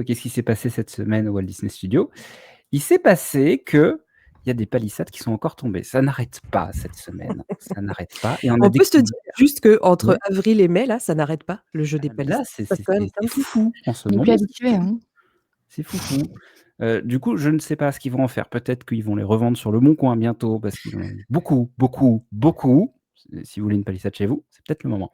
Qu'est-ce qui s'est passé cette semaine au Walt Disney Studios? Il s'est passé que il y a des palissades qui sont encore tombées. Ça n'arrête pas cette semaine, ça n'arrête pas et on a On peut se dire découvert juste qu'entre ouais, avril et mai, là, ça n'arrête pas, le jeu des mais là, palissades. c'est Ça passe c'est quand même c'est plein c'est de trucs. fou en ce On n'est plus moment, c'est habitué, fou. hein. C'est foufou. Du coup, je ne sais pas ce qu'ils vont en faire. Peut-être qu'ils vont les revendre sur Le Bon Coin bientôt parce qu'ils en ont beaucoup, beaucoup, beaucoup. Si vous voulez une palissade chez vous, c'est peut-être le moment.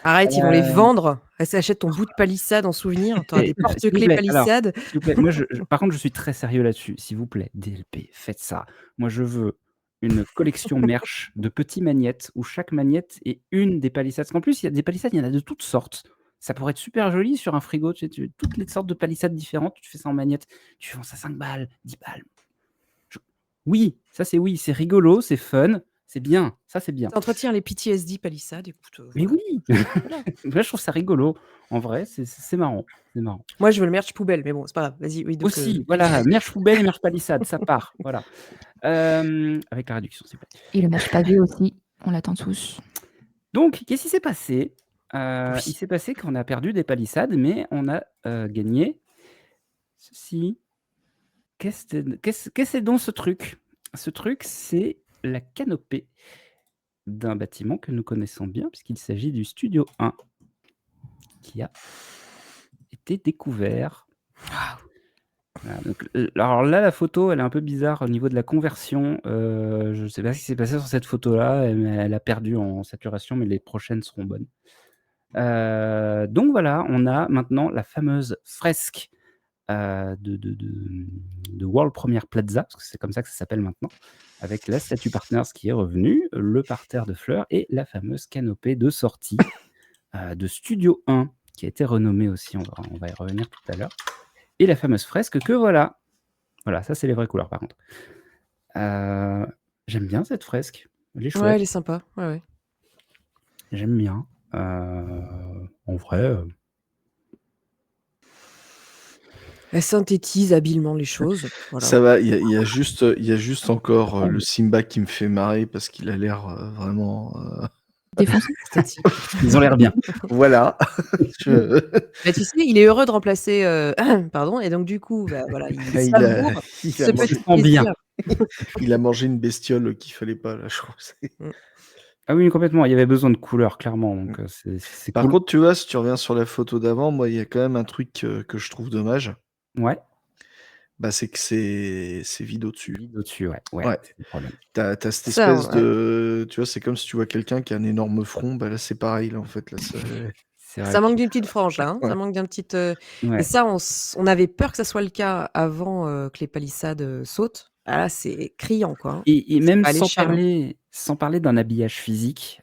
Arrête, ils vont les vendre. Achète ton bout de palissade en souvenir. Tu auras des S'il vous porte-clés plaît, alors, palissades. s'il vous plaît, moi par contre, je suis très sérieux là-dessus. S'il vous plaît, DLP, faites ça. Moi, je veux une collection merch de petits magnettes où chaque magnette est une des palissades. Parce qu'en plus, il y a des palissades, il y en a de toutes sortes. Ça pourrait être super joli sur un frigo. Toutes les sortes de palissades différentes, tu fais ça en magnette. Tu vends ça 5 balles, 10 balles. Oui, c'est rigolo, c'est fun, c'est bien. Ça, c'est bien. Ça entretient les PTSD palissades. Écoute, Mais voilà. oui, Voilà. moi, je trouve ça rigolo. En vrai, c'est marrant. C'est marrant. Moi, je veux le merch poubelle, mais bon, c'est pas grave. Vas-y, oui, donc, Aussi, voilà, merch poubelle et merch palissade, ça part, voilà. Avec la réduction, s'il vous plaît. Et le merch pavé aussi, on l'attend tous. Donc, qu'est-ce qui s'est passé? Oui. Il s'est passé qu'on a perdu des palissades, mais on a gagné ceci. Qu'est-ce que c'est donc ce truc? Ce truc, c'est la canopée d'un bâtiment que nous connaissons bien, puisqu'il s'agit du Studio 1 qui a été découvert. Voilà, donc, alors là, la photo, elle est un peu bizarre au niveau de la conversion. Je ne sais pas ce qui s'est passé sur cette photo-là. Elle a perdu en saturation, mais les prochaines seront bonnes. Donc voilà, on a maintenant la fameuse fresque de World Premiere Plaza, parce que c'est comme ça que ça s'appelle maintenant, avec la statue Partners qui est revenue, le parterre de fleurs et la fameuse canopée de sortie de Studio 1 qui a été renommée aussi. On va y revenir tout à l'heure. Et la fameuse fresque que voilà. Voilà, ça c'est les vraies couleurs par contre. J'aime bien cette fresque. Elle est Ouais, chouette. elle est sympa. Ouais, ouais. J'aime bien. En vrai. Elle synthétise habilement les choses. Voilà. Ça va, il y a juste encore le Simba qui me fait marrer parce qu'il a l'air vraiment. Défoncé. Esthétique. Ils ont l'air bien. Voilà. Bah, tu sais, il est heureux de remplacer. Pardon, et donc, du coup, bah, voilà, il Il savoure a ce mangé- petit sent bien. plaisir. il a mangé une bestiole qu'il fallait pas, là, je trouve. Ah oui, complètement. Il y avait besoin de couleurs, clairement. Donc c'est Par cool. contre, tu vois, si tu reviens sur la photo d'avant, moi, il y a quand même un truc que je trouve dommage. Ouais. Bah, c'est que c'est vide au-dessus. Vide au-dessus, ouais. Ouais. C'est le problème. T'as cette Ça, espèce de. Tu vois, c'est comme si tu vois quelqu'un qui a un énorme front. Bah là, c'est pareil, là, en fait. Là, C'est vrai. ça manque d'une petite frange, là. Hein. Ouais. Ça manque d'un petit. Ouais. Et ça, on avait peur que ça soit le cas avant que les palissades sautent. Ah, là, c'est criant, quoi. Hein. Et C'est même pas à l'échelle. sans parler d'un habillage physique,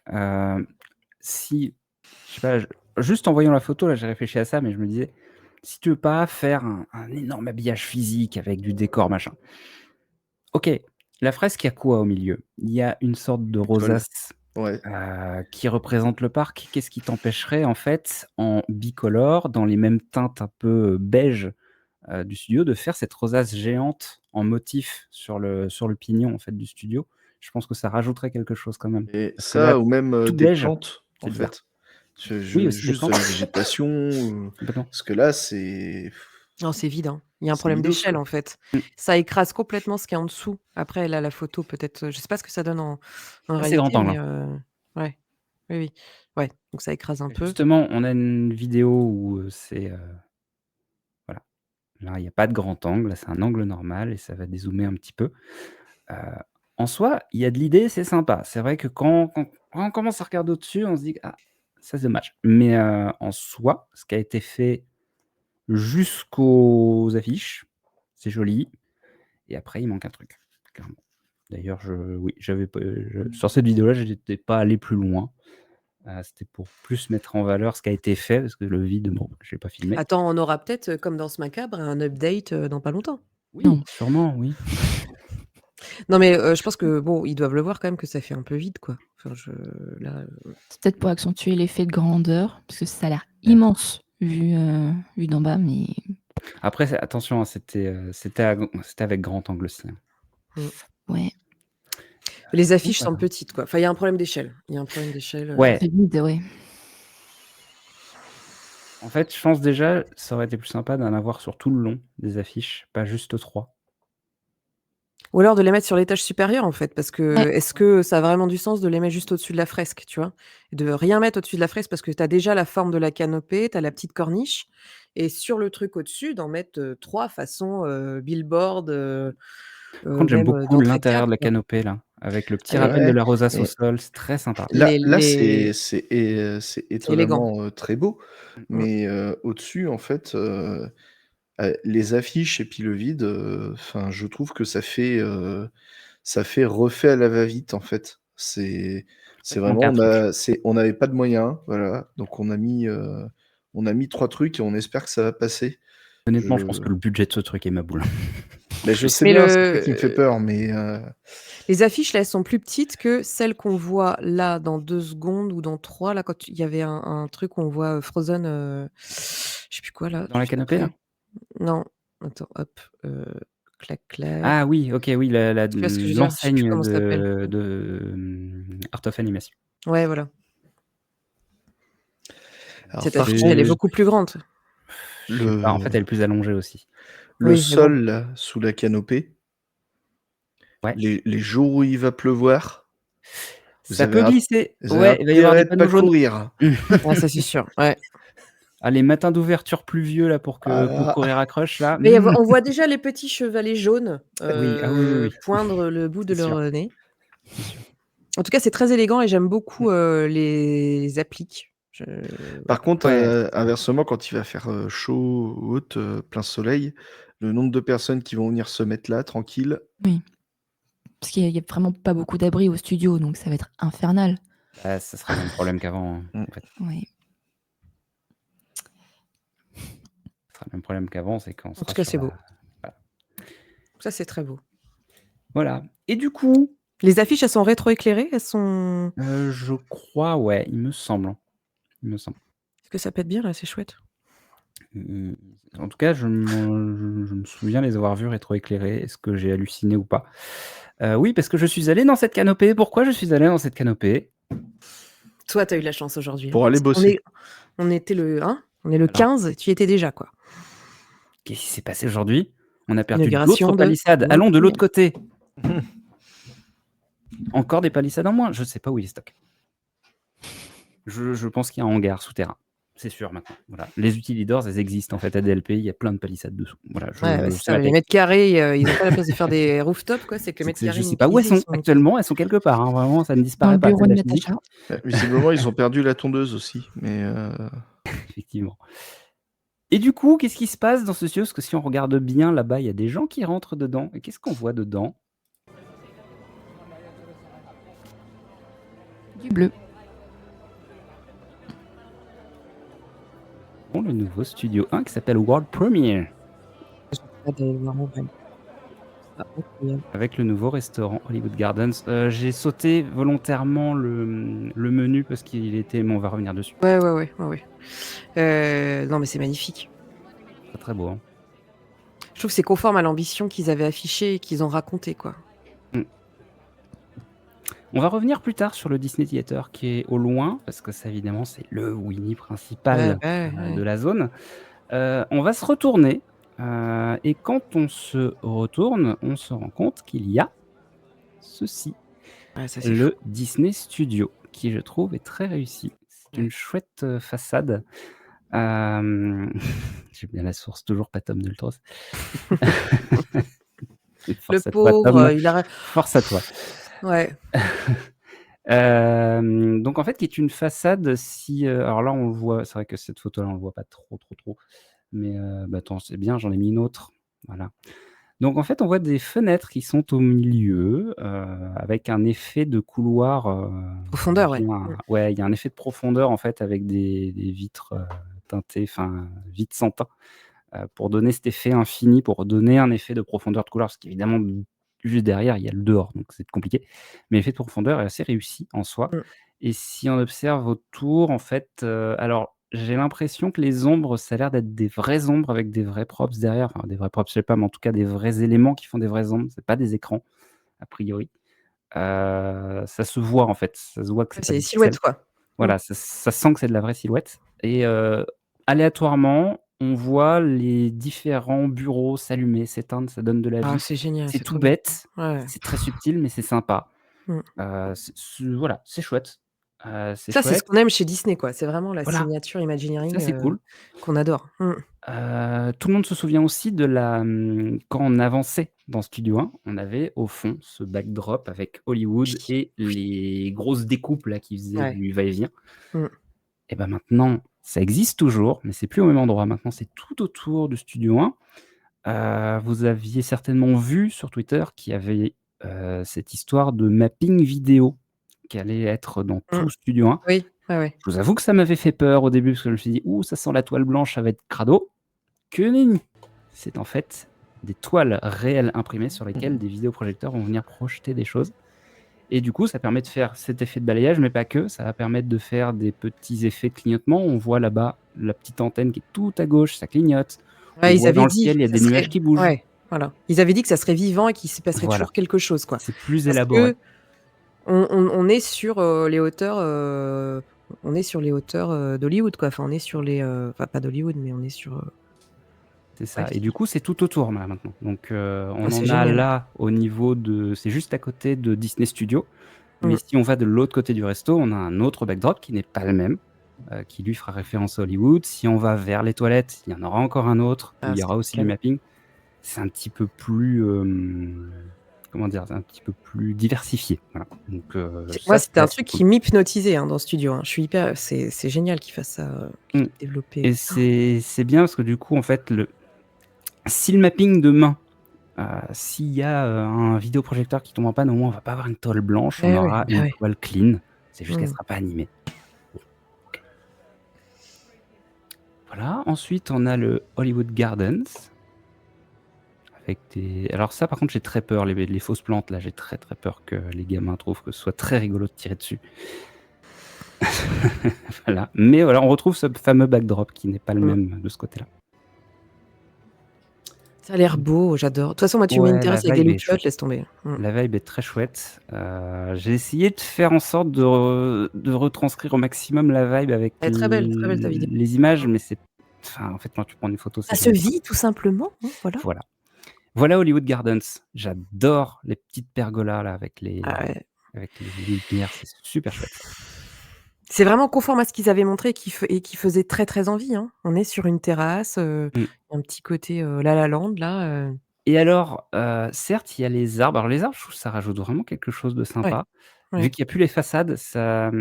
si, je sais pas, juste en voyant la photo, là, j'ai réfléchi à ça, mais je me disais, si tu veux pas faire un énorme habillage physique avec du décor, machin. Ok, la fresque, il y a quoi au milieu? Il y a une sorte de rosace Ouais. qui représente le parc. Qu'est-ce qui t'empêcherait, en fait, en bicolore, dans les mêmes teintes un peu beige du studio, de faire cette rosace géante en motif sur le pignon, en fait, du studio? Je pense que ça rajouterait quelque chose quand même. Et Parce que là, ça, ou même tout des beige, plantes, en c'est bizarre. fait. Oui, aussi des Juste de plantes. la végétation. Complètement. Parce que là, c'est. Non, c'est vide. Hein. Il y a un C'est problème vidos, d'échelle, quoi. en fait. Mm. Ça écrase complètement ce qu'il y a en dessous. Après, là, la photo, peut-être. Je sais pas ce que ça donne en Ça, c'est grand réalité, angle. mais ouais. Oui, oui. Ouais, donc ça écrase un peu. Justement, on a une vidéo où c'est. Voilà. Là, il n'y a pas de grand angle. Là, c'est un angle normal et ça va dézoomer un petit peu. En soi, il y a de l'idée, c'est sympa. C'est vrai que quand on commence à regarder au-dessus, on se dit ah, ça c'est dommage. Mais en soi, ce qui a été fait jusqu'aux affiches, c'est joli. Et après, il manque un truc, clairement. D'ailleurs, sur cette vidéo-là, je n'étais pas allé plus loin. C'était pour plus mettre en valeur ce qui a été fait, parce que le vide, bon, je l'ai pas filmé. Attends, on aura peut-être, comme dans ce macabre, un update dans pas longtemps. Oui, Non. sûrement, oui. Non, mais je pense que bon, ils doivent le voir quand même que ça fait un peu vide, quoi. Enfin, là, C'est peut-être pour accentuer l'effet de grandeur, parce que ça a l'air immense vu d'en bas, mais Après, attention, hein, c'était avec grand angle aussi. Hein. ouais, les affiches Voilà. sont petites, quoi. Enfin, il y a un problème d'échelle. Il y a un problème d'échelle. Ouais. c'est vide, ouais. En fait, je pense déjà, ça aurait été plus sympa d'en avoir sur tout le long des affiches, pas juste 3. Ou alors de les mettre sur l'étage supérieur, en fait, parce que Ouais. est-ce que ça a vraiment du sens de les mettre juste au-dessus de la fresque, tu vois? Et de rien mettre au-dessus de la fresque parce que tu as déjà la forme de la canopée, tu as la petite corniche et sur le truc au-dessus, d'en mettre, 3 façon, billboard, Par contre, j'aime même, beaucoup d'entrée de l'intérieur cave, de la quoi. canopée là, avec le petit rappel de Ouais, la rosace au mais sol, c'est très sympa. là, Les c'est c'est élégant. étonnamment très beau, Mmh. Mmh. mais au-dessus, en fait, les affiches et puis le vide, enfin, je trouve que ça fait refait à la va-vite, en fait. Ouais, C'est il manque vraiment, un truc. on n'avait pas de moyens, voilà, donc on a mis 3 trucs et on espère que ça va passer. Honnêtement, je pense que Je le budget de ce truc est ma boule. Mais je sais Mais bien, c'est ça qui me fait peur, mais les affiches, là, elles sont plus petites que celles qu'on voit là dans 2 secondes ou dans 3. Là, quand il y avait un truc où on voit, Frozen, je sais plus quoi là, Dans tout la de suite canopée là? après. Non, attends, hop, clac, clac. Ah oui, OK, oui, Tu vois ce que je veux dire? Je sais plus l'enseigne comment ça s'appelle. Art of Animation. Ouais, voilà. alors Cette par affiche, elle est contre, C'est beaucoup plus grande. je sais pas, en fait, le elle est plus allongée aussi. le Oui, mais bon. sol là, sous la canopée, Ouais. les jours où il va pleuvoir, vous Ça avez peut int glisser. vous avez Ouais, il va y avoir intérêt des de pas panneaux jaunes. courir. Ah ça, c'est sûr, ouais. Ah, les matins d'ouverture pluvieux là Ah pour là, courir accroche là, Mais on voit déjà les petits chevalets jaunes, oui, ah oui, oui, oui, poindre le bout de c'est sûr, leur nez. c'est sûr. En tout cas, c'est très élégant et j'aime Mmh. beaucoup, les appliques. par Voilà. contre, Ouais, inversement, quand il va faire, chaud ou autre, plein soleil, le nombre de personnes qui vont venir se mettre là, tranquilles, Oui, parce qu'il y a vraiment pas beaucoup d'abris au studio, donc ça va être infernal. bah, ça sera le même problème qu'avant, hein, mmh, en fait. Oui. Ça sera le même problème qu'avant, c'est quand on En sera tout cas, sur c'est beau. la voilà. Ça, c'est très beau. Voilà et du coup, Les affiches, elles sont rétroéclairées? Elles sont je crois, ouais, il me semble, hein, il me semble. est-ce que ça pète bien là? C'est chouette. Mmh, en tout cas, je me souviens les avoir vus rétroéclairés. Est-ce que j'ai halluciné ou pas? Oui, parce que je suis allé dans cette canopée. Pourquoi je suis allé dans cette canopée? Toi, tu as eu de la chance aujourd'hui, hein. pour aller bosser. On était le hein? On est le Alors, 15 et tu y étais déjà, quoi. qu'est-ce qui s'est passé aujourd'hui? On a perdu d'autres Inauguration de palissades. Allons de l'autre Walt côté. Encore des palissades en moins. Je sais pas où il est stock. Je pense qu'il y a un hangar souterrain. C'est sûr maintenant. Voilà. Les utilidors, elles existent en fait à DLP. Il y a plein de palissades dessous. Voilà, Ouais, c'est c'est ça, ma les tech. mètres carrés, ils ont pas la place de faire des rooftops, quoi. C'est que mètres Je carrés sais pas où elles inutilisés, ils sont sont utilisés. actuellement. Elles sont quelque part, hein. Vraiment, ça ne Dans disparaît le pas. C'est bureau de de la physique. Natacha. Visiblement, ils ont perdu la tondeuse aussi, mais Effectivement. Et du coup, qu'est-ce qui se passe dans ce studio? Parce que si on regarde bien là-bas, il y a des gens qui rentrent dedans. Et qu'est-ce qu'on voit dedans? Du bleu. Bon, le nouveau studio 1 qui s'appelle World Premiere, Ah, d'aller le voir en vrai. Ah, incroyable. avec le nouveau restaurant Hollywood Gardens. J'ai sauté volontairement le menu parce qu'il était mais on va revenir dessus. Ouais, ouais, ouais, ouais, ouais. Non, mais c'est magnifique. Très, très beau, hein. Je trouve que c'est conforme à l'ambition qu'ils avaient affichée et qu'ils ont racontée, quoi. Mmh. On va revenir plus tard sur le Disney Theater qui est au loin, parce que ça évidemment c'est le Winnie Ouais, principal, ouais, de ouais. la zone. On va se retourner, et quand on se retourne, on se rend compte qu'il y a ceci, Ouais, ça, c'est fou. le Disney Studio, qui je trouve est très réussi. C'est Ouais. une chouette, façade. Hem, J'aime bien la source, toujours pas Tom Deltros. Le Force à toi pauvre, Tom, il a force à toi. ouais. Donc en fait, qui est une façade si, alors là on le voit, c'est vrai que cette photo-là on le voit pas trop, mais bah, attends, c'est bien, j'en ai mis une autre, voilà. Donc en fait, on voit des fenêtres qui sont au milieu, avec un effet de couloir, Profondeur, ouais. bien ouais, il y a un effet de profondeur en fait avec des vitres, teintées, enfin vitres sans teint, pour donner cet effet infini, pour donner un effet de profondeur de couloir. Parce qu'évidemment, juste derrière, il y a le dehors, donc c'est compliqué. Mais l'effet de profondeur est assez réussi en soi. Mmh. Et si on observe autour, en fait, alors j'ai l'impression que les ombres, ça a l'air d'être des vraies ombres avec des vrais props derrière. Enfin, des vrais props, je sais pas, mais en tout cas des vrais éléments qui font des vraies ombres. C'est pas des écrans, a priori. Ça se voit en fait, ça se voit que Ouais, c'est pas c'est des des pixels. silhouettes, quoi. Mmh. Voilà, ça sent que c'est de la vraie silhouette et aléatoirement, on voit les différents bureaux s'allumer, s'éteindre, ça donne de la Ah, vie. c'est génial, C'est c'est tout trop bien. bête, Ouais. c'est très subtil, mais c'est sympa. Mmh. Voilà, c'est chouette. C'est Ça, c'est ce chouette. qu'on aime chez Disney, quoi. C'est vraiment la Voilà, signature ça Imagineering, c'est cool. qu'on adore. Tout le monde se souvient aussi de quand on avançait dans Studio 1, on avait au fond ce backdrop avec Hollywood Oui, et oui. les grosses découpes là qui faisaient Ouais. du va-et-vient. Mmh. Et ben maintenant, ça existe toujours, mais c'est plus au même endroit. Maintenant, c'est tout autour du Studio 1. Vous aviez certainement vu sur Twitter qu'il y avait, cette histoire de mapping vidéo qui allait être dans Mmh. tout Studio 1. Oui, ouais, ouais. Je vous avoue que ça m'avait fait peur au début parce que je me suis dit: «Ouh, ça sent la toile blanche, ça va être crado». Que nenni! C'est en fait des toiles réelles imprimées sur lesquelles des vidéoprojecteurs vont venir projeter des choses et du coup, ça permet de faire cet effet de balayage, mais pas que. Ça va permettre de faire des petits effets de clignotement. On voit là-bas la petite antenne qui est tout à gauche, ça clignote. On Ouais, ils voit dans avaient le dit ciel, il y a que ça des nuages serait qui bougent. ouais, voilà. Ils avaient dit que ça serait vivant et qu'il s'y passerait Voilà, toujours quelque chose, quoi. c'est plus Parce élaboré. qu'on est sur, les hauteurs, on est sur les hauteurs, d'Hollywood, quoi. Enfin, on est sur les, enfin, pas d'Hollywood, mais on est sur, C'est ça bref. et du coup, c'est tout autour là maintenant. Donc Ah, on c'est en a génial. là au niveau c'est juste à côté de Disney Studios, mais Mmh. si on va de l'autre côté du resto, on a un autre backdrop qui n'est pas le même, qui lui fera référence à Hollywood. Si on va vers les toilettes, il y en aura encore un autre où Ah, il y c'est aura aussi du nickel. mapping. C'est un petit peu plus, comment dire? Un petit peu plus diversifié, voilà. Donc Moi, ça, c'était c'est un assez truc cool. qui m'hypnotisait, hein, dans Studio, hein. Je suis hyper c'est génial qu'ils fassent ça, qu'ils Mmh aient développé. et c'est bien parce que du coup, en fait, si le mapping demain, s'il y a, un vidéoprojecteur qui tombe en panne, au moins on va pas avoir une toile blanche, on Eh ouais, aura bah, une ouais. toile clean. C'est juste qu'elle Mmh. sera pas animée. Bon, OK. Voilà, ensuite on a le Hollywood Gardens avec alors ça par contre j'ai très peur, les fausses plantes là, j'ai très, très peur que les gamins trouvent que ce soit très rigolo de tirer dessus. Voilà, mais voilà, on retrouve ce fameux backdrop qui n'est pas le Mmh. même de ce côté-là. Ça a l'air beau, j'adore. De toute façon, moi, tu mets une Ouais, la terrasse avec des vibe est loupiotes, chouette. laisse tomber. La vibe est très chouette. J'ai essayé de faire en sorte de retranscrire au maximum la vibe avec Elle est très belle ta vidéo. les images, mais en fait, quand tu prends une photo, Ça c'est se jamais pareil. vit tout simplement, hein, voilà. Voilà. Voilà Hollywood Gardens. J'adore les petites pergolas là Ah ouais. avec les lumières, c'est super chouette. C'est vraiment conforme à ce qu'ils avaient montré qui faisait très, très envie, hein. On est sur une terrasse, Mmh un petit côté, La La Land là, et alors, certes, il y a les arbres. Alors les arbres, je trouve que ça rajoute vraiment quelque chose de ouais, sympa. Vu ouais. qu'il y a plus les façades, ça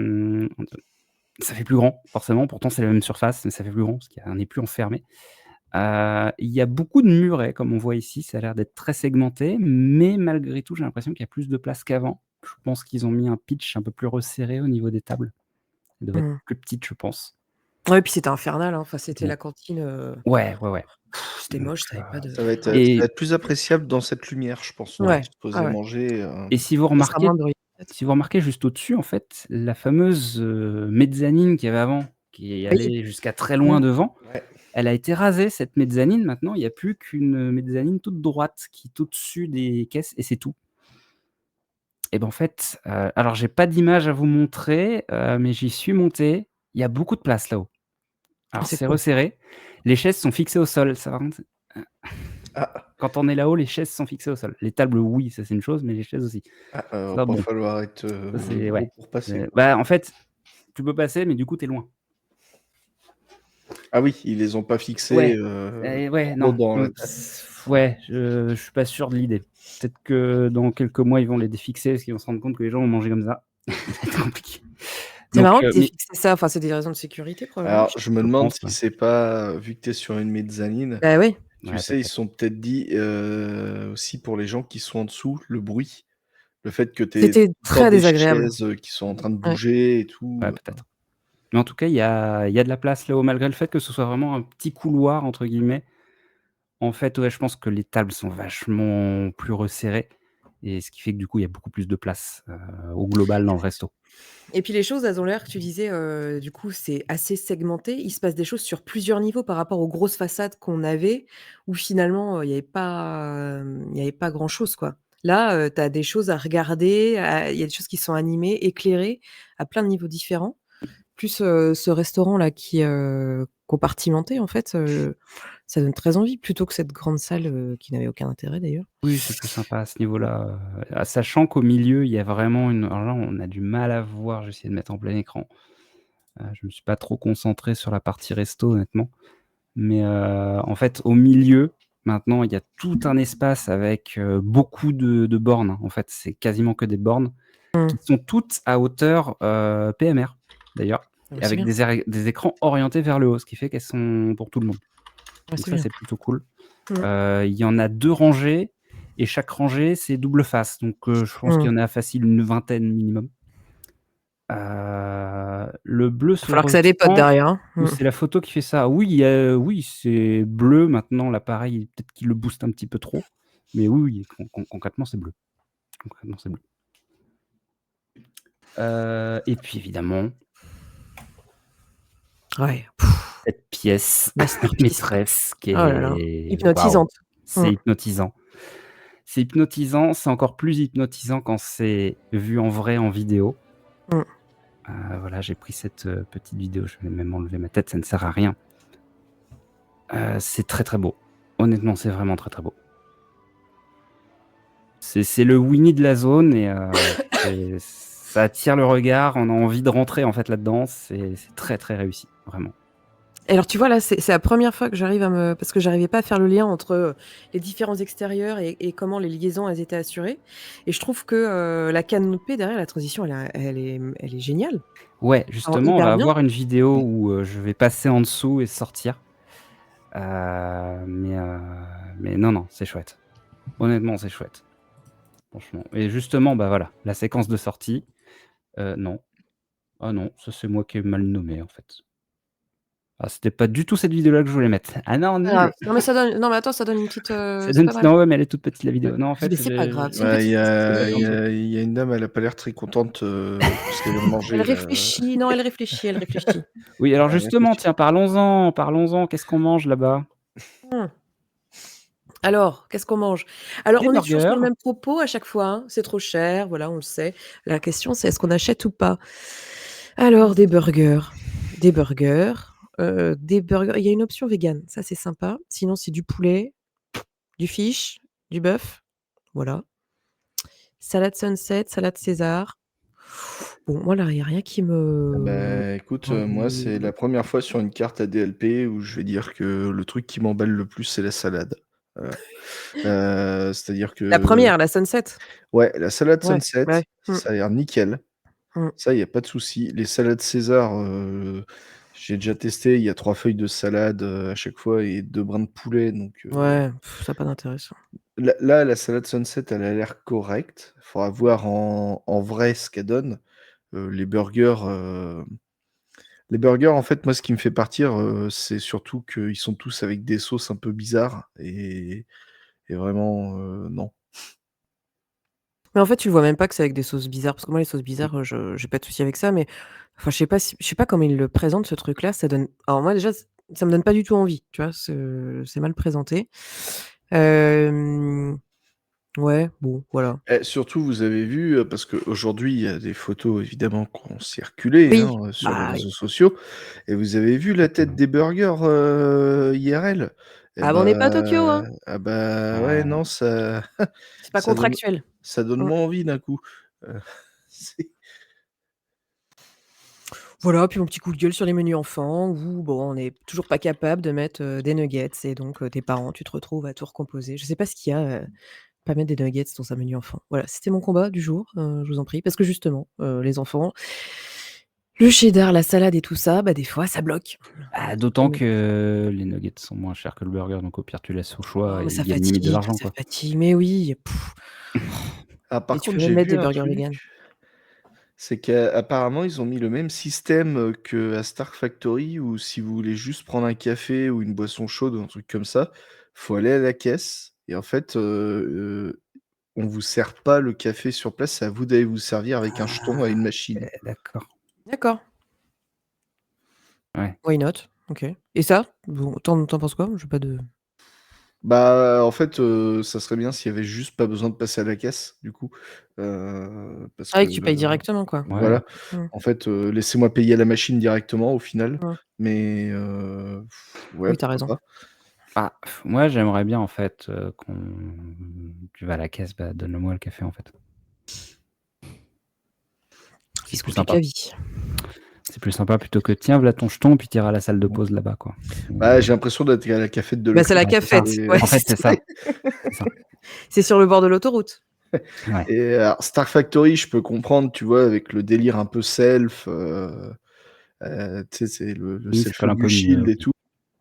fait plus grand, forcément. Pourtant, c'est la même surface, mais ça fait plus grand parce qu'on n'est plus enfermé. Il y a beaucoup de murets, comme on voit ici, ça a l'air d'être très segmenté, mais malgré tout, j'ai l'impression qu'il y a plus de place qu'avant. Je pense qu'ils ont mis un pitch un peu plus resserré au niveau des tables. Elles doivent être Mmh. plus petites, je pense. Ouais, puis c'était infernal, hein. Enfin, c'était Bon. la cantine, Ouais, ouais, ouais. c'était Donc moche, ça avait pas de Ça va et être plus appréciable dans cette lumière, je pense, ouais ouais, se poser ouais, à ouais. manger, et Ça sera moins bruyant peut-être. si vous remarquez juste au-dessus, en fait, la fameuse, mezzanine qu'il y avait avant, qui Oui. allait jusqu'à très Mmh. loin devant, Ouais. elle a été rasée cette mezzanine. Maintenant, il y a plus qu'une mezzanine toute droite qui est au-dessus des caisses et c'est tout. Et ben, en fait, alors j'ai pas d'image à vous montrer, mais j'y suis monté. Il y a beaucoup de place là-haut. Alors C'est c'est cool. resserré. Les chaises sont fixées au sol. Ça par contre, heu, Ah, quand on est là-haut, les chaises sont fixées au sol. Les tables, oui, ça c'est une chose, mais les chaises aussi. va Ça pas bon, falloir être, ça c'est gros ouais. pour passer, quoi. Bah, en fait, tu peux passer, mais du coup, tu es loin. Ah oui, ils les ont pas fixés, Ouais, ouais, trop non, dans la ouais, je suis pas sûr de l'idée. Peut-être que dans quelques mois, ils vont les défixer parce qu'ils vont se rendre compte que les gens vont manger comme ça. Ça va être compliqué. C'est Donc marrant qu'ils aient mais fixé ça, enfin, c'est des raisons de sécurité probablement, Alors, je sais je pas. me je demande pense, si ouais. c'est pas, vu que tu es sur une mezzanine, Bah oui. tu Ouais, sais, ils se peut-être. sont peut-être dit, aussi pour les gens qui sont en dessous, le bruit, le fait que tu aies C'était tout le temps très des désagréable. chaises, qui sont en train de Ouais. bouger et Ouais, tout, peut-être. Mais en tout cas, il y a de la place là-haut malgré le fait que ce soit vraiment un «petit couloir» entre guillemets. En fait, ouais, je pense que les tables sont vachement plus resserrées et ce qui fait que du coup, il y a beaucoup plus de place, au global dans le resto. Et puis les choses, elles ont l'air tu disais, du coup, c'est assez segmenté. Il se passe des choses sur plusieurs niveaux par rapport aux grosses façades qu'on avait, où finalement, il y avait pas grand-chose, quoi. Là, tu as des choses à regarder, il y a des choses qui sont animées, éclairées, à plein de niveaux différents. plus, ce restaurant-là qui est, compartimenté, en fait, ça donne très envie, plutôt que cette grande salle, qui n'avait aucun intérêt d'ailleurs. Oui, c'est plus sympa à ce niveau-là, sachant qu'au milieu, il y a vraiment une alors là, on a du mal à voir, j'ai essayé de mettre en plein écran. Je me suis pas trop concentré sur la partie resto honnêtement, mais en fait, au milieu, maintenant, il y a tout un espace avec, beaucoup de bornes, hein. En fait, c'est quasiment que des bornes Mmh. qui sont toutes à hauteur, PMR d'ailleurs, Ah bah, c'est avec bien. des écrans orientés vers le haut, ce qui fait qu'elles sont pour tout le monde. Ouais, Donc c'est ça, bien. c'est plutôt cool. Mmh. Il y en a 2 rangées et chaque rangée, c'est double face. Donc je pense qu'il Mmh. y en a facile une vingtaine minimum. Le bleu Va se falloir que ça dépote ressent derrière, hein. ou Mmh. c'est la photo qui fait ça? Oui, oui, c'est bleu maintenant l'appareil, peut-être qu'il le booste un petit peu trop, mais oui, oui, concrètement, c'est bleu. Concrètement, c'est bleu. Et puis évidemment Ouais. cette pièce Masterpiece. maîtresse qui Oh là là, est waouh, hypnotisante. c'est Mmh. hypnotisant. C'est hypnotisant, c'est encore plus hypnotisant quand c'est vu en vrai en vidéo. Mmh. Voilà, j'ai pris cette, petite vidéo, je vais même enlever ma tête, ça ne sert à rien. C'est très, très beau. Honnêtement, c'est vraiment très, très beau. C'est le Winnie de la zone et ça attire le regard, on a envie de rentrer, en fait, là-dedans. C'est très, très réussi, vraiment. Et alors tu vois là, c'est la première fois que j'arrive à me parce que j'arrivais pas à faire le lien entre, les différents extérieurs et comment les liaisons elles étaient assurées et je trouve que, la canopée derrière la transition elle est géniale. Ouais, Alors justement, on va hyper bien. avoir une vidéo Mmh. où, je vais passer en dessous et sortir. Mais non, non, c'est chouette. Honnêtement, c'est chouette. Franchement. Et justement, bah voilà, la séquence de sortie, non. Ah non, ça c'est moi qui ai mal nommé en fait. Ah, c'était pas du tout cette vidéo-là que je voulais mettre. Ah non, Pas grave. nul! Non mais ça donne non mais attends, ça donne une petite, Ça c'est donne pas mal. non, ouais, mais elle est toute petite la vidéo. Non, en Je dis: fait, «Mais c'est pas grave, c'est une Ouais, petite j'ai pas fait en histoire». dessous. il y a une dame, elle a pas l'air très contente, parce qu'elle vient de Elle manger là. réfléchit, non, elle réfléchit, elle réfléchit. Oui, alors Elle justement, réfléchit. tiens, parlons-en. Qu'est-ce qu'on mange là-bas? Mmh. Alors, qu'est-ce qu'on mange? Alors, Des on est toujours sur burgers. le même propos à chaque fois, hein, c'est trop cher, voilà, on le sait. La question, c'est est-ce qu'on achète ou pas? Alors, des burgers, il y a une option végane, ça c'est sympa. Sinon, c'est du poulet, du fish, du bœuf, voilà. Salade sunset, salade César. Bon, moi là, il y a rien qui Ah me bah, écoute, moi, c'est la première fois sur une carte ADLP où je vais dire que le truc qui m'emballe le plus, c'est la salade. Voilà. C'est-à-dire la que première, la sunset? ouais, la salade Ouais, sunset, ouais. Mmh, ça a l'air nickel. mmh. Ça, il y a pas de souci. Les salades César, j'ai déjà testé, il y a 3 feuilles de salade, à chaque fois et 2 brins de poulet donc Ouais, ça a pas d'intérêt ça. là, la salade sunset, elle a l'air correcte. Il faudra voir en vrai ce qu'elle donne. Les burgers, en fait, moi, ce qui me fait partir, c'est surtout qu'ils sont tous avec des sauces un peu bizarres et vraiment, non. Mais en fait, tu le vois même pas que c'est avec des sauces bizarres, parce que moi les sauces Mmh. bizarres, je j'ai pas de souci avec ça, mais enfin je sais pas comment ils le présentent ce truc-là, ça donne alors moi déjà ça me donne pas du tout envie, tu vois? C'est mal présenté. Hem, ouais, bon, voilà. Et surtout, vous avez vu, parce qu'aujourd'hui, il y a des photos évidemment qui ont circulé, Oui, hein, sur les bah, oui. réseaux sociaux et vous avez vu la tête des burgers, IRL? Et Ah bah, on n'est pas à Tokyo, bah hein. ah bah, ouais, Ouais. non, ça C'est pas ça donne contractuel. ça donne Mmh. moins envie d'un coup. C'est Voilà, puis mon petit coup de gueule sur les menus enfants où bon, on n'est toujours pas capable de mettre, des nuggets et donc tes parents, tu te retrouves à tout recomposer. Je sais pas ce qu'il y a, pas mettre des nuggets dans un menu enfant. Voilà, c'était mon combat du jour, je vous en prie. Parce que justement, les enfants, le cheddar, la salade et tout ça, bah, des fois ça bloque. Bah, d'autant Mmh. que les nuggets sont moins chers que le burger, donc au pire, tu laisses au choix Oh, et mais ils gagnent limite de l'argent, ça quoi. fatigue, mais oui. ah, Et par tu contre, peux même j'ai mettre vu des un burgers véganes. truc, c'est qu'apparemment, ils ont mis le même système, qu'à Star Factory où si vous voulez juste prendre un café ou une boisson chaude ou un truc comme ça, faut aller à la caisse et en fait, on vous sert pas le café sur place, c'est à vous d'aller vous servir avec un jeton à Ah, une machine. d'accord. D'accord, Ouais. why not? OK. Et ça? Bon, tu en penses quoi? J'ai pas de Bah, en fait, ça serait bien s'il y avait juste pas besoin de passer à la caisse, du coup, parce Ah que, oui, que tu payes directement, quoi. Ouais. voilà. Mmh. En fait, laissez-moi payer à la machine directement au final, Mmh. mais ouais, Oui, tu as raison. pourquoi pas. Ah, moi, j'aimerais bien, en fait, qu'on tu vas à la caisse, bah, donne-le-moi le café, en fait. C'est Qui se plus complique la sympa. vie. C'est plus sympa plutôt que: «Tiens, voilà ton jeton», puis tu iras à la salle de pause là-bas, quoi. Bah, j'ai l'impression d'être à la cafette de Bah, c'est la Ouais, c'est ça. cafette. Ouais, En fait, c'est ça. C'est ça. c'est sur le bord de l'autoroute. Ouais. et alors Star Factory, je peux comprendre, tu vois, avec le délire un peu self, tu sais, c'est le Oui, ça self colle un du peu mieux, shield et oui. tout,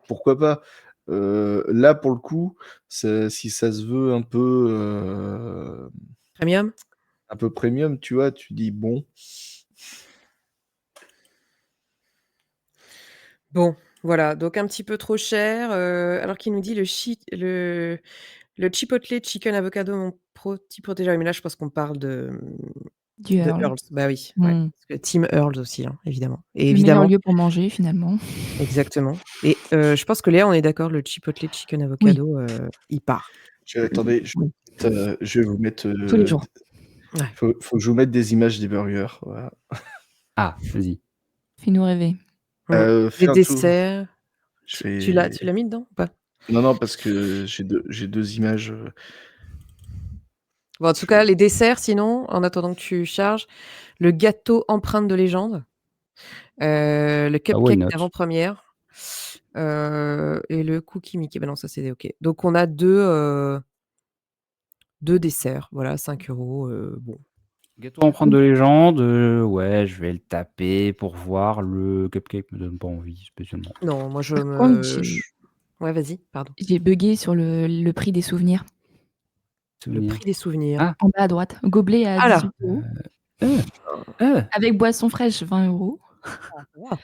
pourquoi pas? Là, pour le coup, si ça se veut Premium? un peu premium, tu vois, tu dis: «Bon». Bon, voilà, donc un petit peu trop cher, alors qu'il nous dit le chipotle chicken avocado, mon petit protégé. Ah mais là, je pense qu'on parle Du de Earl. Earls. Bah oui, ouais, Mmh. parce que team Earls aussi, hein, évidemment et Le meilleur évidemment lieu pour manger finalement. exactement et je pense que Léa, on est d'accord, le chipotle chicken Oui, avocado, il part. Attendez, oui, je vais vous mettre, tous les jours. Ouais. faut que je vous mette des images des burgers, voilà. Ah, vas-y. Fais-nous rêver. Mmh. Fais Les un tour. desserts, Je tu l'as mis dedans ou pas? Non, non, parce que j'ai 2 images, Bon, en tout je cas, les desserts sinon, en attendant que tu charges, le gâteau empreinte de légende, le Bah, why cupcake not? d'avant-première, et le cookie Mickey. Bah non, ça c'est OK. Donc on a 2 desserts, voilà, 5 €, bon. Gâteau empreinte de légende, ouais, je vais le taper pour voir. Le cupcake me donne pas envie spécialement. Non, moi je Par contre, me je ouais, vas-y, pardon. j'ai buggé sur le prix des souvenirs. Le Souvenir. prix des souvenirs. Ah! En bas à droite, gobelet à Ah là! 18 €, Heu, avec boisson fraîche 20 €. Ah, ça va.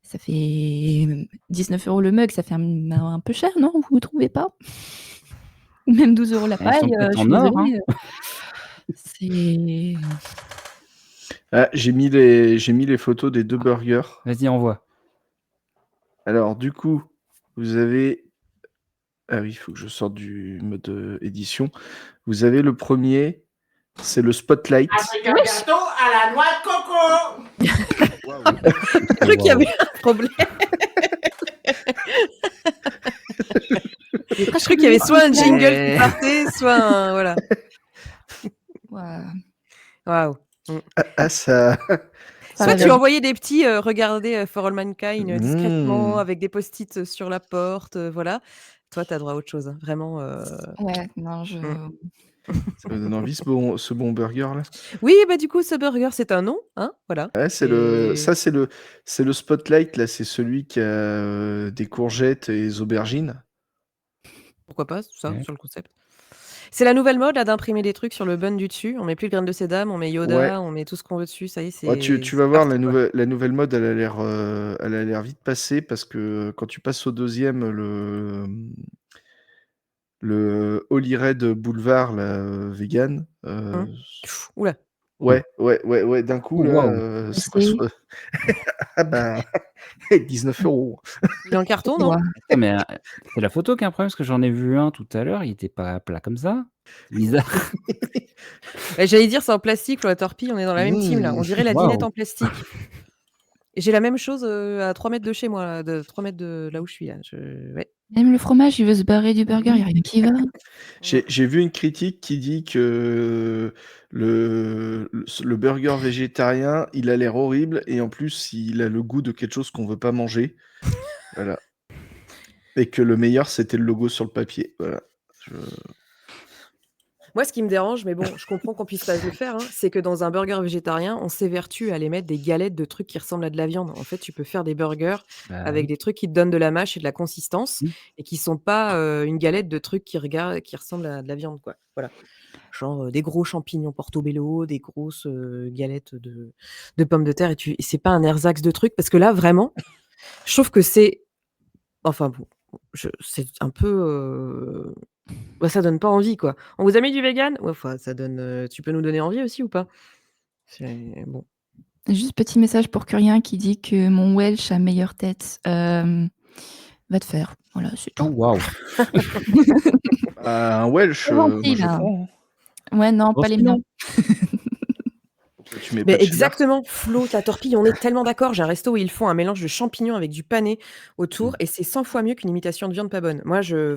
Ça fait 19 € le mug, ça fait un peu cher, non? Vous trouvez pas? Ou même 12 € la Ils sont paille, peut-être je en suis or, hein? désolée, c'est Ah, j'ai mis les photos des 2 burgers. Vas-y, envoie. Alors du coup, vous avez ah oui, il faut que je sorte du mode, édition. Vous avez le premier, c'est le Spotlight. Avec un gâteau à la noix de coco. Waouh! J'ai cru qu'il y avait un problème. j'ai Je presque crois qu'il y avait soit un oublié. jingle qui partait, soit un voilà. Waouh, Waouh. Mmh. Ah ça ça Soit va tu vite. envoyais des petits, «Regardez, For All Mankind», discrètement mmh, avec des post-it, sur la porte, voilà. Toi, tu as droit à autre chose, hein, vraiment, Ouais, non, je mmh. ça me donne envie ce bon burger là. Oui, bah, du coup, ce burger, c'est un nom, hein, voilà Ouais, et c'est le Spotlight là, c'est celui qui a, des courgettes et des aubergines. pourquoi pas, ça, Ouais. sur le concept. C'est la nouvelle mode là d'imprimer des trucs sur le bun du dessus. On met plus le graine de sédame, on met Ouais. Yoda, on met tout ce qu'on veut dessus, ça y est, Ouais, tu c'est vas voir parti, quoi. la nouvelle mode, elle a l'air vite passée parce que quand tu passes au deuxième, le Holy Red Boulevard là, vegan, Mmh. Ouh là, Oh, ouais, d'un coup oh là, waouh! c'est quoi ce c'est ah bah 19 €. il est en carton, non? waouh, Attends, mais, c'est la photo qui a un problème parce que j'en ai vu un tout à l'heure, il était pas plat comme ça. C'est bizarre. J'allais dire c'est en plastique, la torpille, on est dans la même team là. Mmh. On dirait la dinette Waouh! en plastique. Et j'ai la même chose, à 3 mètres de chez moi là, de 3 mètres de là où je suis là. Ouais. même le fromage, il veut se barrer du burger, il y a rien qui va. Mmh. J'ai vu une critique qui dit que le burger végétarien, il a l'air horrible et en plus, il a le goût de quelque chose qu'on veut pas manger. Voilà. Et que le meilleur, c'était le logo sur le papier. Voilà. Je Moi, ce qui me dérange, mais bon, je comprends qu'on puisse pas le faire, hein, c'est que dans un burger végétarien, on s'évertue à aller mettre des galettes de trucs qui ressemblent à de la viande. En fait, tu peux faire des burgers Bah avec oui. des trucs qui te donnent de la mâche et de la consistance Mmh. et qui sont pas, une galette de trucs qui ressemblent à de la viande, quoi. Voilà. Genre, des gros champignons portobello, des grosses, galettes de pommes de terre et c'est pas un ersatz de trucs parce que là, vraiment, je trouve que c'est enfin bon, c'est un peu, bah, ça donne pas envie, quoi. On vous a mis du végan? Ouais, enfin, ça donne, tu peux nous donner envie aussi ou pas? C'est bon. Juste petit message pour Curien qui dit que mon Welsh a meilleure tête. Va te faire. Voilà, c'est Oh tout. waouh! Un Welsh, C'est moi gentil, je là. prends, hein. Ouais, non, Bon pas les miens. sinon, Pourquoi tu mets pas Mais de cheddar? exactement, Flo, ta torpille, on est tellement d'accord. J'ai un resto où ils font un mélange de champignons avec du pané autour Mmh. et c'est 100 fois mieux qu'une imitation de viande pas bonne. Moi, je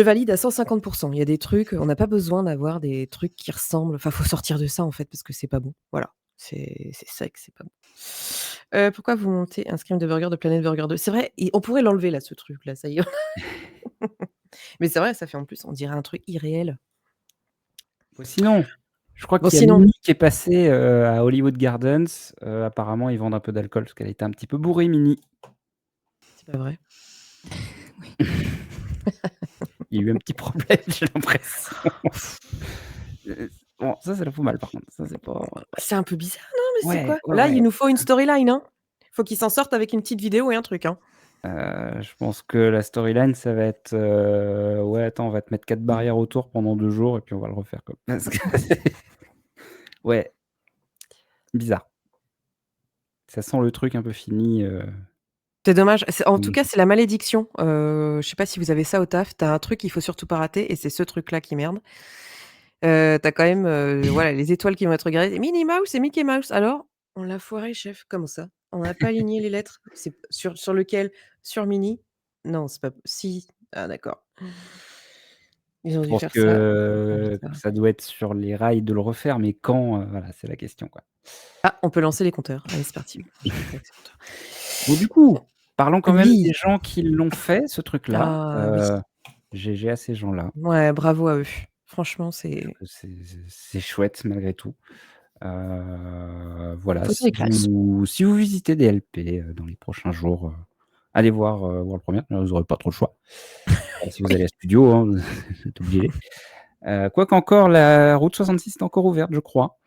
valide à 150 Il y a des trucs, on n'a pas besoin d'avoir des trucs qui ressemblent. Enfin, faut sortir de ça, en fait, parce que c'est pas bon. Voilà, c'est sec, c'est pas bon. Pourquoi vous montez un scream de burger de Planet Burger 2? C'est vrai, et on pourrait l'enlever là, ce truc-là, ça y est. Mais c'est vrai, ça fait en plus, on dirait un truc irréel. Bon sinon, je crois Bon, qu'il y a sinon, Mini qui est passée, à Hollywood Gardens. Apparemment, ils vendent un peu d'alcool parce qu'elle était un petit peu bourrée, Mini. c'est pas vrai. Il y a eu un petit problème, j'ai l'impression. Bon, ça la fout mal par contre. Ça, c'est pas C'est un peu bizarre, non? Mais c'est ouais, quoi? ouais, Là, il ouais. nous faut une storyline, hein. Faut qu'ils s'en sortent avec une petite vidéo et un truc, hein. Je pense que la storyline, ça va être, ouais, attends, on va te mettre 4 barrières autour pendant 2 jours et puis on va le refaire comme parce que ouais, bizarre. Ça sent le truc un peu fini, C'est dommage. En tout mmh. cas, c'est la malédiction. Je sais pas si vous avez ça au taf. Tu as un truc qu'il faut surtout pas rater et c'est ce truc-là qui merde. Tu as quand même, voilà, les étoiles qui vont être regardées. Minnie Mouse et Mickey Mouse. Alors, on l'a foiré, chef. Comment ça? On n'a pas aligné les lettres? C'est sur lequel? Sur Minnie? Non, c'est pas si. Ah d'accord. Ils ont Je dû pense faire ça. que ça doit être sur les rails de le refaire, mais quand, voilà, c'est la question, quoi. Ah, on peut lancer les compteurs. Allez, c'est parti. Je vais lancer les compteurs. Bon, du coup, parlons quand même Oui. des gens qui l'ont fait, ce truc-là. Ah oui. GG à ces gens-là. Ouais, bravo à eux. Franchement, c'est C'est chouette malgré tout. Voilà, Photo est classe. si vous visitez des LP, dans les prochains jours, allez voir, World Premiere. Là, vous aurez pas trop le choix. Si vous allez à studio, hein, vous êtes obligés. Quoiqu'encore la route 66 est encore ouverte, je crois.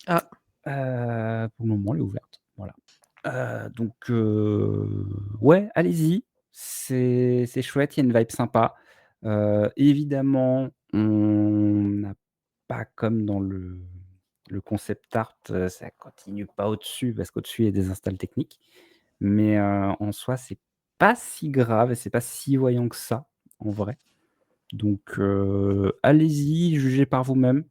Ah. Pour le moment, elle est ouverte. Voilà. Donc, ouais, allez-y. C'est chouette, il y a une vibe sympa. Évidemment, on n'a pas comme dans le concept art, ça continue pas au-dessus parce qu'au-dessus, il y a des installs techniques. Mais, en soi, c'est pas si grave et c'est pas si voyant que ça, en vrai. Donc, allez-y, jugez par vous-même,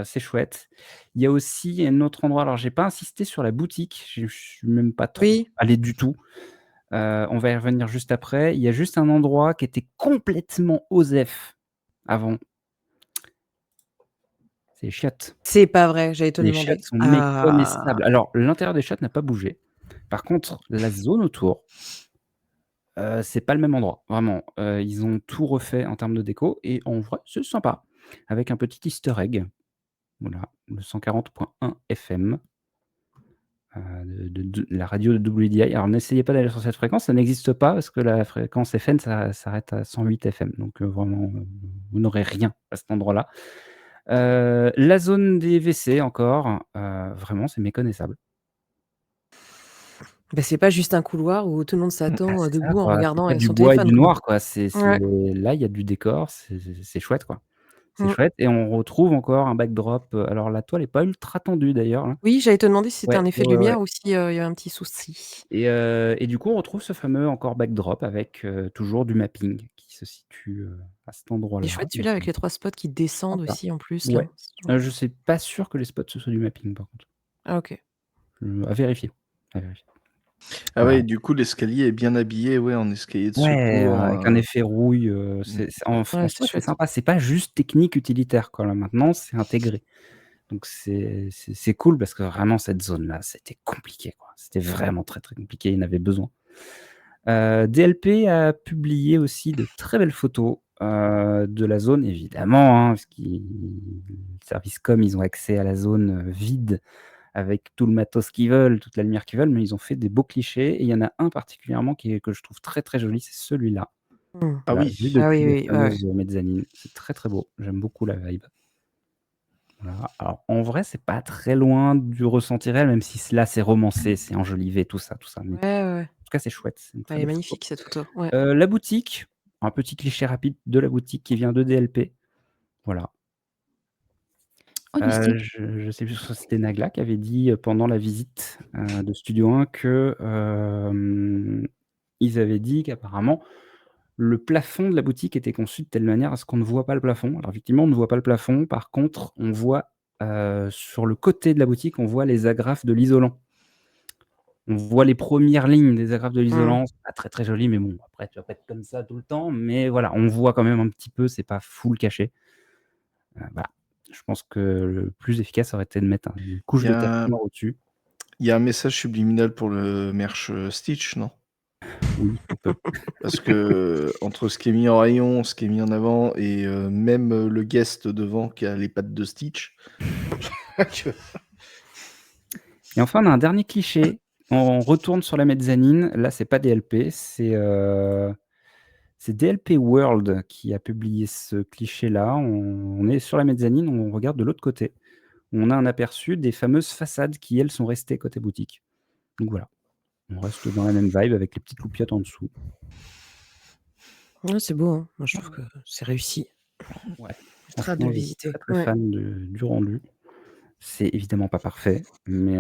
c'est chouette. Il y a aussi un autre endroit, alors j'ai pas insisté sur la boutique, je suis même pas trop Oui. allé du tout. On va y revenir juste après. Il y a juste un endroit qui était complètement OSEF avant. C'est les chiottes. C'est pas vrai, j'allais te Les demander. chiottes sont Ah! méconnaissables. Alors l'intérieur des chiottes n'a pas bougé. Par contre, la zone autour, c'est pas le même endroit, vraiment. Ils ont tout refait en termes de déco et en vrai, c'est sympa. Avec un petit easter egg. Voilà, le 140.1 FM, de la radio de WDI. Alors n'essayez pas d'aller sur cette fréquence, ça n'existe pas parce que la fréquence FM, ça s'arrête à 108 FM. Donc vraiment, vous n'aurez rien à cet endroit-là. La zone des WC encore, vraiment, c'est méconnaissable. Bah, c'est pas juste un couloir où tout le monde Bah, s'attend, c'est ça debout en quoi, c'est regardant, pas du son bois et téléphone, du quoi. noir quoi, Ouais. là, il y a du décor, c'est chouette quoi. C'est Mmh. chouette et on retrouve encore un backdrop, alors la toile est pas ultra tendue d'ailleurs là. Oui, j'allais te demander si c'était Ouais, un effet ouais, de ouais, ouais. lumière ou si, il y avait un petit souci. Et du coup, on retrouve ce fameux encore backdrop avec, toujours du mapping qui se situe, à cet Il est endroit-là. chouette Donc celui-là avec les 3 spots qui descendent sympa. aussi en plus là. Ouais, je suis pas sûr que les spots ce soit du mapping par contre. Ah OK. À vérifier, à vérifier. Ah Voilà. ouais, du coup, l'escalier est bien habillé, ouais, en escalier de Ouais, secours. avec un effet rouille, c'est en Ouais, c'est soi, c'est chouette. sympa. C'est pas juste technique utilitaire quoi, là maintenant, c'est intégré. Donc c'est cool parce que vraiment cette zone-là, c'était compliqué quoi. C'était vraiment très, très compliqué, il y en avait besoin. DLP a publié aussi de très belles photos, de la zone évidemment, hein, parce qu'ils le service com, ils ont accès à la zone, vide avec tout le matos qu'ils veulent, toute la lumière qu'ils veulent, mais ils ont fait des beaux clichés et il y en a un particulièrement que je trouve très, très joli, c'est celui-là. Mmh. Ah Voilà, oui. vu Ah oui, depuis la oui, ouais, ouais. fameuse mezzanine. C'est très, très beau. J'aime beaucoup la vibe. Voilà. Alors en vrai, c'est pas très loin du ressenti réel, même si là, c'est romancé, c'est enjolivé, tout ça, mais Ouais, ouais, ouais. en tout cas, c'est chouette, c'est une très Elle est belle photo. magnifique cette photo. Ouais. La boutique, un petit cliché rapide de la boutique qui vient de DLP. Voilà. Oh, du style. Je sais plus si c'était Nagla qui avait dit, pendant la visite, de Studio 1 que, ils avaient dit qu'apparemment, le plafond de la boutique était conçu de telle manière à ce qu'on ne voit pas le plafond. Alors effectivement, on ne voit pas le plafond. Par contre, on voit, sur le côté de la boutique, on voit les agrafes de l'isolant. On voit les premières lignes des agrafes de Mmh. l'isolant. C'est pas très, très joli, mais bon, après, tu vas pas être comme ça tout le temps. Mais voilà, on voit quand même un petit peu, c'est pas full caché. Voilà. Je pense que le plus efficace aurait été de mettre une couche Il y de tapis a, noir au-dessus. il y a un message subliminal pour le merch Stitch, non? Oui, on peut. Parce que entre ce qui est mis en rayon, ce qui est mis en avant, et même le guest devant qui a les pattes de Stitch. que- Et enfin, on a un dernier cliché. On retourne sur la mezzanine. Là, c'est pas DLP, c'est DLP World qui a publié ce cliché-là. On est sur la mezzanine, on regarde de l'autre côté. On a un aperçu des fameuses façades qui, elles, sont restées côté boutique. Donc voilà, on reste dans la même vibe avec les petites loupiottes en dessous. Ouais, c'est beau, hein. Moi, je trouve que c'est réussi. Ouais, J'ai très hâte de franchement, le je suis visiter. très, très Ouais. fan du rendu. C'est évidemment pas parfait, mais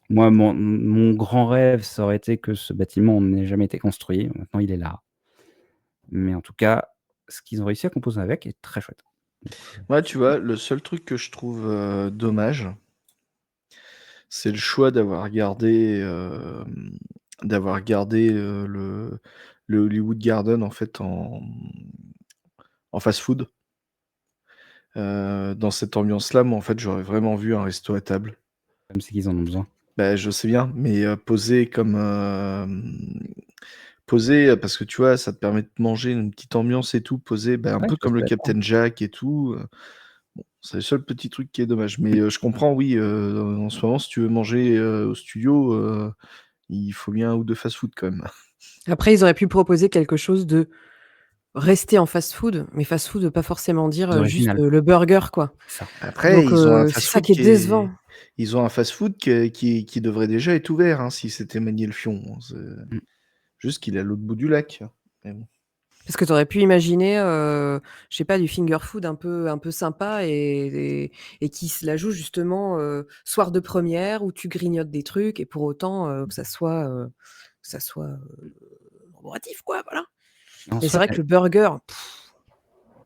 moi, mon grand rêve, ça aurait été que ce bâtiment n'ait jamais été construit. Maintenant, il est là. Mais en tout cas, ce qu'ils ont réussi à composer avec est très chouette. Ouais, tu vois, le seul truc que je trouve dommage, c'est le choix d'avoir gardé le Hollywood Garden en fait en fast-food. Dans cette ambiance-là, moi en fait, j'aurais vraiment vu un resto à table. Comme c'est qu'ils en ont besoin. Bah, je sais bien, mais posé comme posé parce que tu vois, ça te permet de manger une petite ambiance et tout, posé, bah, un Ouais, peu je comme le suis d'accord. Captain Jack et tout. Bon, c'est le seul petit truc qui est dommage. Mais je comprends, oui, en ce moment, si tu veux manger au studio, il faut bien un ou deux fast-food quand même. Après, ils auraient pu proposer quelque chose de rester en fast-food, mais fast-food veut pas forcément dire juste Original. le burger, quoi. C'est ça. Après, Donc, ils ont un c'est ça fast-food qui est décevant. ils ont un fast-food qui devrait déjà être ouvert, hein, si c'était Magny-le-Fion. C'est Mm. juste qu'il est à l'autre bout du lac. Mais bon. Parce que tu aurais pu imaginer, je sais pas, du finger food un peu sympa et qui se la joue justement soir de première où tu grignotes des trucs et pour autant que ça soit laboratif, quoi, voilà. En Mais c'est soi, vrai que le burger,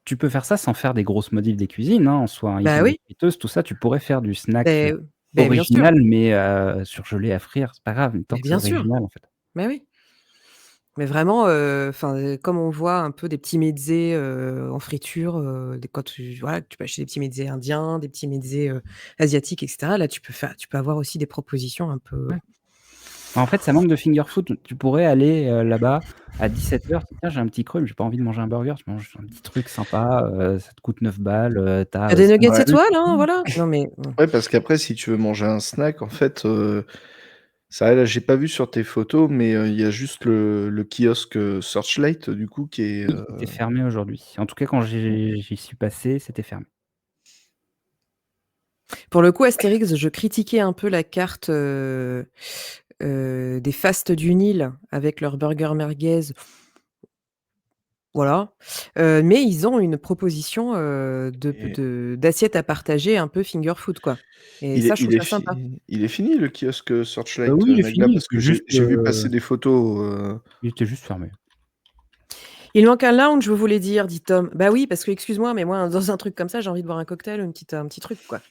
tu peux faire ça sans faire des grosses modifs des cuisines, hein, en soi, hein. Ils bah ont des oui, friteuses, tout ça. Tu pourrais faire du snack beh, bien sûr, original, mais surgelé à frire, c'est pas grave, tant beh, que c'est bien sûr, original, en fait. mais oui. Mais vraiment, enfin, comme on voit un peu des petits mezzés, en friture, quand tu voilà, tu peux acheter des petits mezzés indiens, des petits mezzés, asiatiques et cetera. Là, tu peux avoir aussi des propositions un peu Ouais. En fait, ça manque de finger food. Tu pourrais aller, là-bas à 17:00, «Tiens, j'ai un petit creux, mais j'ai pas envie de manger un burger». Tu manges un petit truc sympa, ça te coûte 9 balles, tu tu as as, des 5 nuggets Ouais. trucs étoiles, et hein, tout. voilà. Non mais Ouais, parce qu'après, si tu veux manger un snack, en fait, ça, là, j'ai pas vu sur tes photos, mais il y a juste le kiosque Searchlight, du coup, qui est. Oui, c'était fermé aujourd'hui. En tout cas, quand j'y suis passé, c'était fermé. pour le coup, Astérix, je critiquais un peu la carte, des Fastes du Nil avec leur burger merguez. Voilà, mais ils ont une proposition, Et d'assiette à partager un peu finger food, quoi et ça, je trouve ça sympa. il est fini le kiosque Searchlight, Oui, il est Nagla, fini, parce que j'ai vu passer des photos. il était juste fermé. «Il manque un lounge, vous voulez dire?» dit Tom. «Bah oui, parce que excuse-moi, mais moi, dans un truc comme ça, j'ai envie de boire un cocktail ou un petit truc, quoi».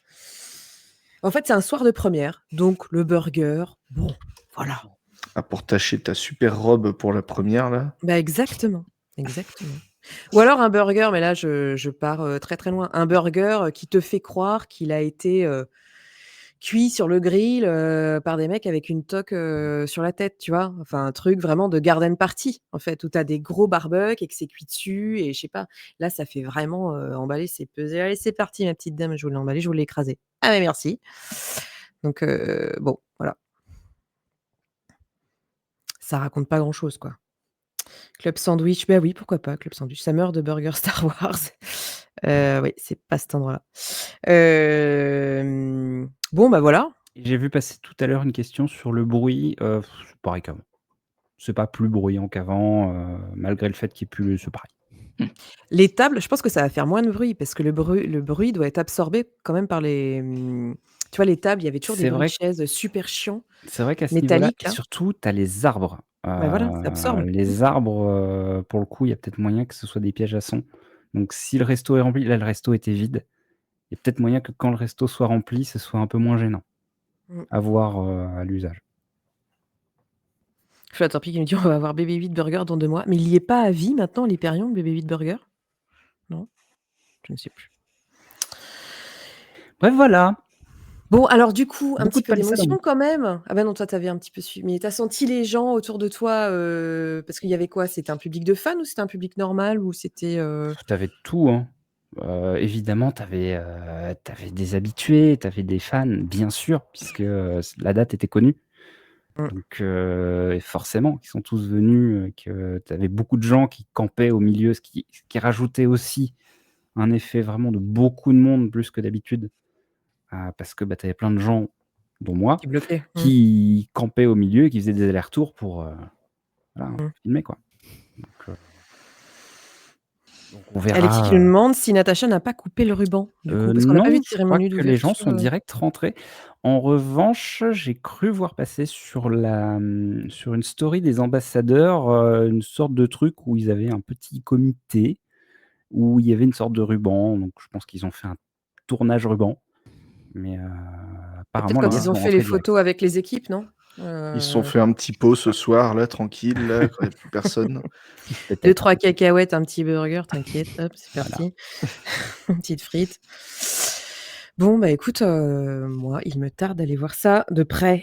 En fait, c'est un soir de première, donc le burger, bon, voilà. Ah, pour tâcher ta super robe pour la première, là. Bah exactement, exactement. Ou alors un burger, mais là, je pars, très, très loin. Un burger, qui te fait croire qu'il a été, cuit sur le grill, par des mecs avec une toque, sur la tête, tu vois? Enfin, un truc vraiment de garden party, en fait, où tu as des gros barbecues et que c'est cuit dessus et je sais pas. Là, ça fait vraiment, emballer, c'est pesé. «Allez, c'est parti ma petite dame, je vous l'ai emballé, je vous l'ai écrasé». «Ah mais merci». Donc bon, voilà. Ça raconte pas grand chose, quoi. Club sandwich, bah oui, pourquoi pas, club sandwich. Ça meurt de burger Star Wars. Oui, c'est pas cet endroit-là. Bon, bah voilà. J'ai vu passer tout à l'heure une question sur le bruit, c'est pareil qu'avant. C'est pas plus bruyant qu'avant, malgré le fait qu'il pue, c'est pareil. Les tables, je pense que ça va faire moins de bruit parce que le bruit doit être absorbé quand même par les, tu vois, les tables, il y avait toujours des C'est bruits de vrai chaises super chiants, c'est vrai qu'à ce niveau-là métalliques et là. surtout, tu as les arbres. Bah, voilà, ça absorbe. Les arbres, pour le coup, il y a peut-être moyen que ce soit des pièges à son. Donc si le resto est rempli là, le resto était vide. Il y a peut-être moyen que quand le resto soit rempli, ce soit un peu moins gênant Mmh. à voir, à l'usage. Flat Torpille qui me dit: «On va avoir Bébé 8 Burger dans 2 mois». Mais il y est pas à vie maintenant, l'Hyperion, Bébé 8 Burger? Non? Je ne sais plus. Bref, voilà, Bon, alors du coup, un beaucoup petit de peu palissades en d'émotion moins. quand même? Ah bah non, toi, tu avais un petit peu suivi. Mais tu as senti les gens autour de toi, parce qu'il y avait quoi? C'était un public de fans ou c'était un public normal ou c'était, Tu avais tout, hein. Évidemment, tu avais des habitués, tu avais des fans, bien sûr, puisque, la date était connue. Mmh. Donc, et forcément, ils sont tous venus, que tu avais beaucoup de gens qui campaient au milieu, ce qui rajoutait aussi un effet vraiment de beaucoup de monde, plus que d'habitude. Parce que, bah, tu avais plein de gens, dont moi, Qui bloquait? Mmh. qui campaient au milieu et qui faisaient des allers-retours pour, voilà, Mmh. filmer, quoi. Donc on Alexis qui verra, nous demande si Natacha n'a pas coupé le ruban, du coup, parce qu'on n'a pas vu non, de je crois cérémonie que les gens d'ouverture, sont direct rentrés. En revanche, j'ai cru voir passer sur sur une story des ambassadeurs, une sorte de truc où ils avaient un petit comité, où il y avait une sorte de ruban, donc je pense qu'ils ont fait un tournage ruban, mais et peut-être apparemment les quand gars ils ont sont fait les rentrés direct. photos avec les équipes, non? Ils se sont fait un petit pot ce soir, là, tranquille, là, quand il n'y a plus personne. peut-être, 2-3 cacahuètes, un petit burger, t'inquiète, hop, c'est voilà. parti. Une petite frite. Bon, bah, écoute, moi, il me tarde d'aller voir ça de près.